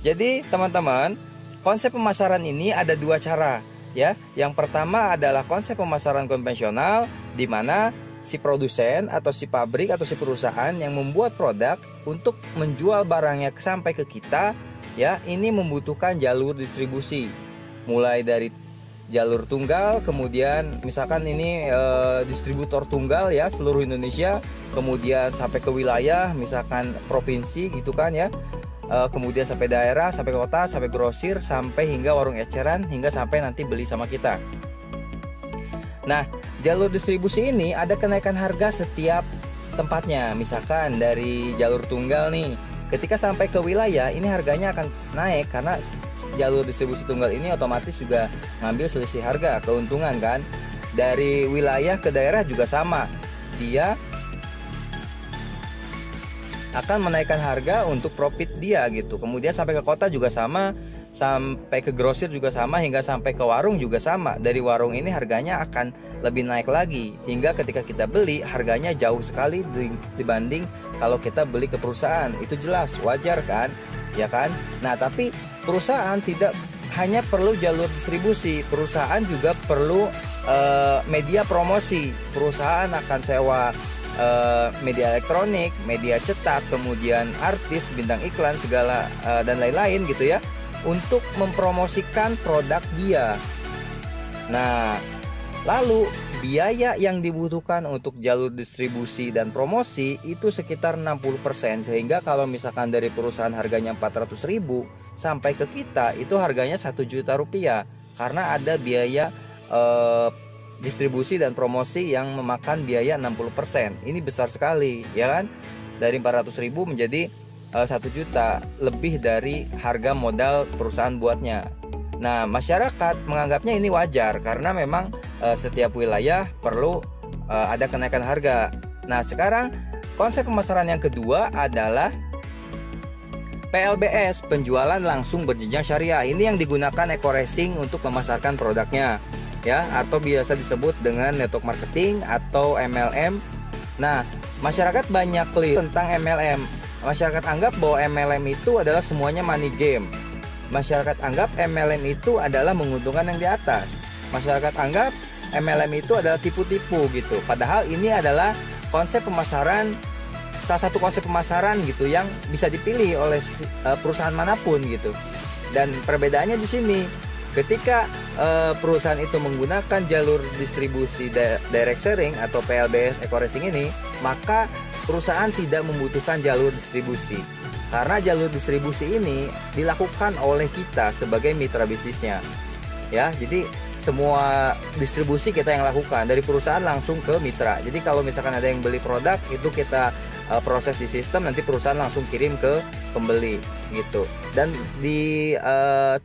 Jadi teman-teman, konsep pemasaran ini ada dua cara ya. Yang pertama adalah konsep pemasaran konvensional, di mana si produsen atau si pabrik atau si perusahaan yang membuat produk untuk menjual barangnya sampai ke kita ya, ini membutuhkan jalur distribusi. Mulai dari jalur tunggal, kemudian misalkan ini distributor tunggal ya seluruh Indonesia, kemudian sampai ke wilayah misalkan provinsi gitu kan ya. Kemudian sampai daerah, sampai kota, sampai grosir, sampai hingga warung eceran, hingga sampai nanti beli sama kita. Nah, jalur distribusi ini ada kenaikan harga setiap tempatnya. Misalkan dari jalur tunggal nih, ketika sampai ke wilayah ini harganya akan naik karena jalur distribusi tunggal ini otomatis juga ngambil selisih harga, keuntungan kan. Dari wilayah ke daerah juga sama, dia akan menaikkan harga untuk profit dia gitu. Kemudian sampai ke kota juga sama, sampai ke grosir juga sama, hingga sampai ke warung juga sama. Dari warung ini harganya akan lebih naik lagi, hingga ketika kita beli harganya jauh sekali dibanding kalau kita beli ke perusahaan. Itu jelas, wajar kan? Ya kan? Nah, tapi perusahaan tidak hanya perlu jalur distribusi, perusahaan juga perlu media promosi. Perusahaan akan sewa media elektronik, media cetak, kemudian artis, bintang iklan, segala dan lain-lain gitu ya, untuk mempromosikan produk dia. Nah, lalu biaya yang dibutuhkan untuk jalur distribusi dan promosi itu sekitar 60%, sehingga kalau misalkan dari perusahaan harganya 400.000 sampai ke kita itu harganya 1 juta rupiah, karena ada biaya distribusi dan promosi yang memakan biaya 60%. Ini besar sekali ya kan. Dari 400.000 menjadi 1 juta, lebih dari harga modal perusahaan buatnya. Nah, masyarakat menganggapnya ini wajar karena memang setiap wilayah perlu ada kenaikan harga. Nah, sekarang konsep pemasaran yang kedua adalah PLBS, penjualan langsung berjenjang syariah. Ini yang digunakan Eco-Racing untuk memasarkan produknya ya, atau biasa disebut dengan network marketing atau MLM. Nah, masyarakat banyak keliru tentang MLM. Masyarakat anggap bahwa MLM itu adalah semuanya money game. Masyarakat anggap MLM itu adalah menguntungkan yang di atas. Masyarakat anggap MLM itu adalah tipu-tipu gitu. Padahal ini adalah konsep pemasaran, salah satu konsep pemasaran gitu yang bisa dipilih oleh perusahaan manapun gitu. Dan perbedaannya di sini, ketika perusahaan itu menggunakan jalur distribusi direct sharing atau PLBS Eco-Racing ini, maka perusahaan tidak membutuhkan jalur distribusi, karena jalur distribusi ini dilakukan oleh kita sebagai mitra bisnisnya ya. Jadi semua distribusi kita yang lakukan, dari perusahaan langsung ke mitra. Jadi kalau misalkan ada yang beli produk, itu kita proses di sistem, nanti perusahaan langsung kirim ke pembeli gitu. Dan di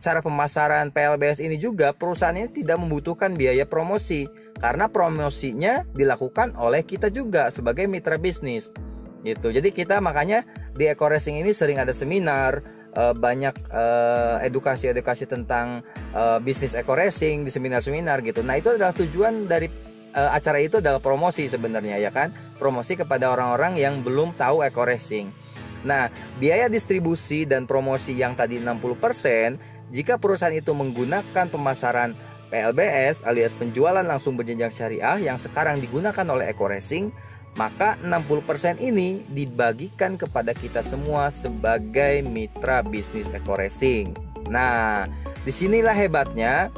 cara pemasaran PLBS ini juga perusahaan ini tidak membutuhkan biaya promosi, karena promosinya dilakukan oleh kita juga sebagai mitra bisnis gitu. Jadi kita makanya di Eco-Racing ini sering ada seminar, banyak edukasi tentang bisnis Eco-Racing di seminar-seminar gitu. Nah, itu adalah tujuan dari acara itu adalah promosi sebenarnya ya kan, promosi kepada orang-orang yang belum tahu Eco-Racing. Nah, biaya distribusi dan promosi yang tadi 60%, jika perusahaan itu menggunakan pemasaran PLBS alias penjualan langsung berjenjang syariah yang sekarang digunakan oleh Eco-Racing, maka 60% ini dibagikan kepada kita semua sebagai mitra bisnis Eco-Racing. Nah, disinilah hebatnya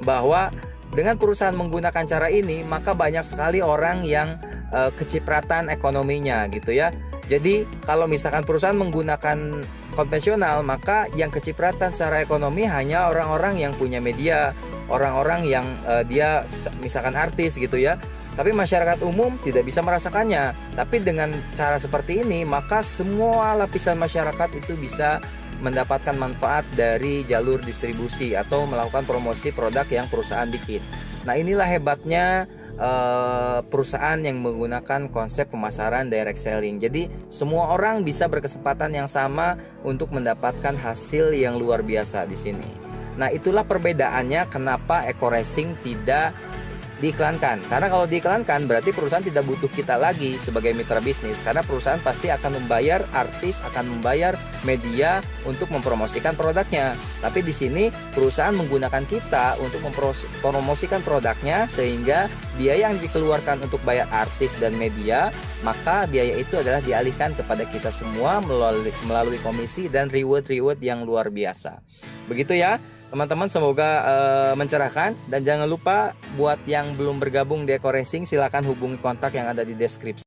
bahwa dengan perusahaan menggunakan cara ini, maka banyak sekali orang yang kecipratan ekonominya gitu ya. Jadi kalau misalkan perusahaan menggunakan konvensional, maka yang kecipratan secara ekonomi hanya orang-orang yang punya media, orang-orang yang dia misalkan artis gitu ya. Tapi masyarakat umum tidak bisa merasakannya. Tapi dengan cara seperti ini, maka semua lapisan masyarakat itu bisa mendapatkan manfaat dari jalur distribusi atau melakukan promosi produk yang perusahaan bikin. Nah, inilah hebatnya perusahaan yang menggunakan konsep pemasaran direct selling. Jadi semua orang bisa berkesempatan yang sama untuk mendapatkan hasil yang luar biasa di sini. Nah, itulah perbedaannya kenapa Eco-Racing tidak diiklankan. Karena kalau diiklankan berarti perusahaan tidak butuh kita lagi sebagai mitra bisnis, karena perusahaan pasti akan membayar artis, akan membayar media untuk mempromosikan produknya. Tapi di sini perusahaan menggunakan kita untuk mempromosikan produknya, sehingga biaya yang dikeluarkan untuk bayar artis dan media, maka biaya itu adalah dialihkan kepada kita semua melalui komisi dan reward yang luar biasa. Begitu ya teman-teman, semoga mencerahkan. Dan jangan lupa buat yang belum bergabung di Eko Racing, silakan hubungi kontak yang ada di deskripsi.